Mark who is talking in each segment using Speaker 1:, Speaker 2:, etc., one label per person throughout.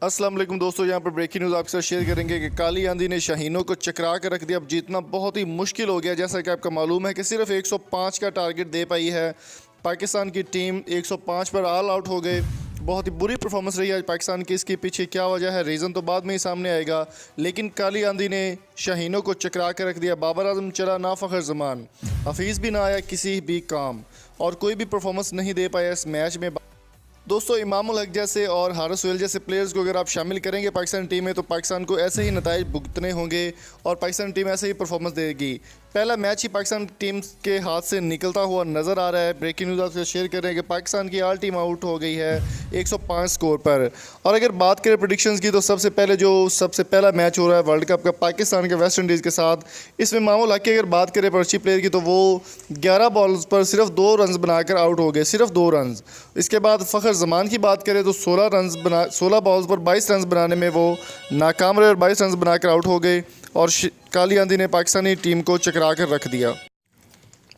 Speaker 1: अस्सलाम वालेकुम दोस्तों, यहाँ पर ब्रेकिंग न्यूज़ आपके साथ शेयर करेंगे कि काली आंधी ने शाहीनों को चकरा कर रख दिया। अब जीतना बहुत ही मुश्किल हो गया। जैसा कि आपका मालूम है कि सिर्फ 105 का टारगेट दे पाई है पाकिस्तान की टीम। 105 पर ऑल आउट हो गए। बहुत ही बुरी परफॉर्मेंस रही है आज पाकिस्तान की। इसके पीछे क्या वजह है, रीज़न तो बाद में ही सामने आएगा, लेकिन काली आंधी ने शाहीनों को चकरा कर रख दिया। बाबर आजम चला ना फ़खर जमान, हफीज़ भी ना आया किसी भी काम, और कोई भी परफॉर्मेंस नहीं दे पाया इस मैच में। दोस्तों, इमाम उल हक जैसे और हारिस सोहेल जैसे प्लेयर्स को अगर आप शामिल करेंगे पाकिस्तान टीम में, तो पाकिस्तान को ऐसे ही नताइज भुगतने होंगे और पाकिस्तान टीम ऐसे ही परफॉर्मेंस देगी। पहला मैच ही पाकिस्तान टीम के हाथ से निकलता हुआ नज़र आ रहा है। ब्रेकिंग न्यूज़ आपसे शेयर कर रहे हैं कि पाकिस्तान की ऑल टीम आउट हो गई है 105 स्कोर पर। और अगर बात करें प्रेडिक्शंस की, तो सबसे पहला मैच हो रहा है वर्ल्ड कप का पाकिस्तान के वेस्ट इंडीज़ के साथ। इसमें इमाम उल हक की अगर बात करें पर्ची प्लेयर की, तो वो 11 बॉल्स पर सिर्फ 2 रन बनाकर आउट हो गए, सिर्फ 2 रन। इसके बाद फ़खर जमान की बात करें तो 16 बॉल्स पर 22 रन बनाने में वो नाकाम रहे और 22 रन बनाकर आउट हो गए। और काली आंधी ने पाकिस्तानी टीम को चकरा कर रख दिया।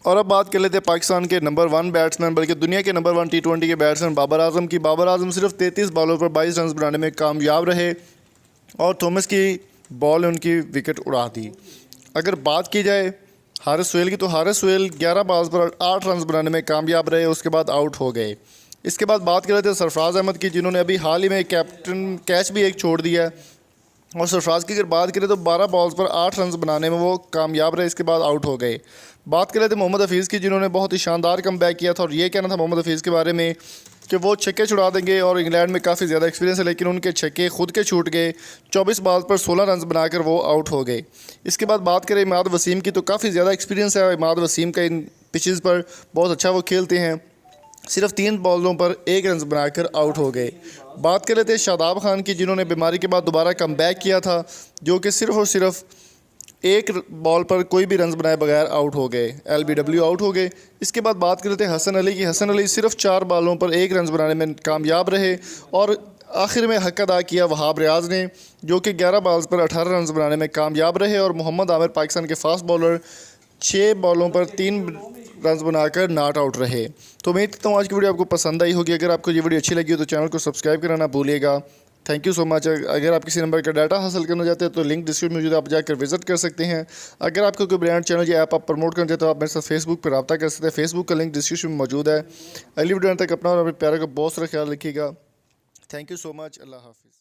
Speaker 1: और अब बात कर लेते हैं पाकिस्तान के नंबर 1 बैट्समैन, बल्कि दुनिया के नंबर 1 T20 के बैट्समैन बाबर आजम की। बाबर आजम सिर्फ 33 बॉलों पर 22 रन बनाने में कामयाब रहे और थॉमस की बॉल ने उनकी विकेट उड़ा दी। अगर बात की जाए हारिस सोहेल की, तो हारिस सोहेल 11 बॉल्स पर 8 रन बनाने में कामयाब रहे, उसके बाद आउट हो गए। इसके बाद बात कर लेते हैं सरफराज अहमद की, जिन्होंने अभी हाल ही में कैप्टन कैच भी एक छोड़ दिया है। और सरफराज की अगर बात करें तो 12 बॉल्स पर 8 रन बनाने में वो कामयाब रहे, इसके बाद आउट हो गए। बात कर लेते मोहम्मद हफीज़ की, जिन्होंने बहुत ही शानदार कमबैक किया था। और ये कहना था मोहम्मद हफीज़ के बारे में कि वो छक्के छुड़ा देंगे और इंग्लैंड में काफ़ी ज़्यादा एक्सपीरियंस है, लेकिन उनके छक्के खुद के छूट गए। 24 बॉल्स पर 16 रन बनाकर वो आउट हो गए। इसके बाद बात करें इमाद वसीम की, तो काफ़ी ज़्यादा एक्सपीरियंस है इमाद वसीम का, इन पिचेस पर बहुत अच्छा वो खेलते हैं। सिर्फ 3 बॉलों पर 1 रन बनाकर आउट हो गए। बात कर लेते हैं शादाब खान की, जिन्होंने बीमारी के बाद दोबारा कमबैक किया था, जो कि सिर्फ और सिर्फ 1 बॉल पर कोई भी रन बनाए बगैर आउट हो गए, LBW आउट हो गए। इसके बाद बात कर लेते हैं हसन अली की। हसन अली सिर्फ 4 बॉलों पर 1 रन बनाने में कामयाब रहे और आखिर में हक अदा किया वहाब रियाज ने, जो कि 11 बॉल्स पर 18 रन बनाने में कामयाब रहे। और मोहम्मद आमिर पाकिस्तान के फास्ट बॉलर 6 बॉलों पर 3 रन बनाकर नॉट आउट रहे। तो उम्मीद करता हूँ आज की वीडियो आपको पसंद आई होगी। अगर आपको ये वीडियो अच्छी लगी हो तो चैनल को सब्सक्राइब करना ना भूलिएगा। Thank you so much. अगर आप किसी नंबर का डाटा हासिल करना चाहते हैं तो लिंक डिस्क्रिप्शन में मौजूद है, आप जाकर विजिट कर सकते हैं। अगर आपको कोई ब्रांड चैनल या ऐप आप प्रमोट करना चाहते हो तो आप मेरे साथ फेसबुक पर रब्ता कर सकते हैं। फेसबुक का लिंक डिस्क्रिप्शन में मौजूद है। अगली वीडियो तक अपना और अपने प्यारे का बहुत सारा ख्याल रखिएगा। Thank you so much. अल्लाह हाफिज़।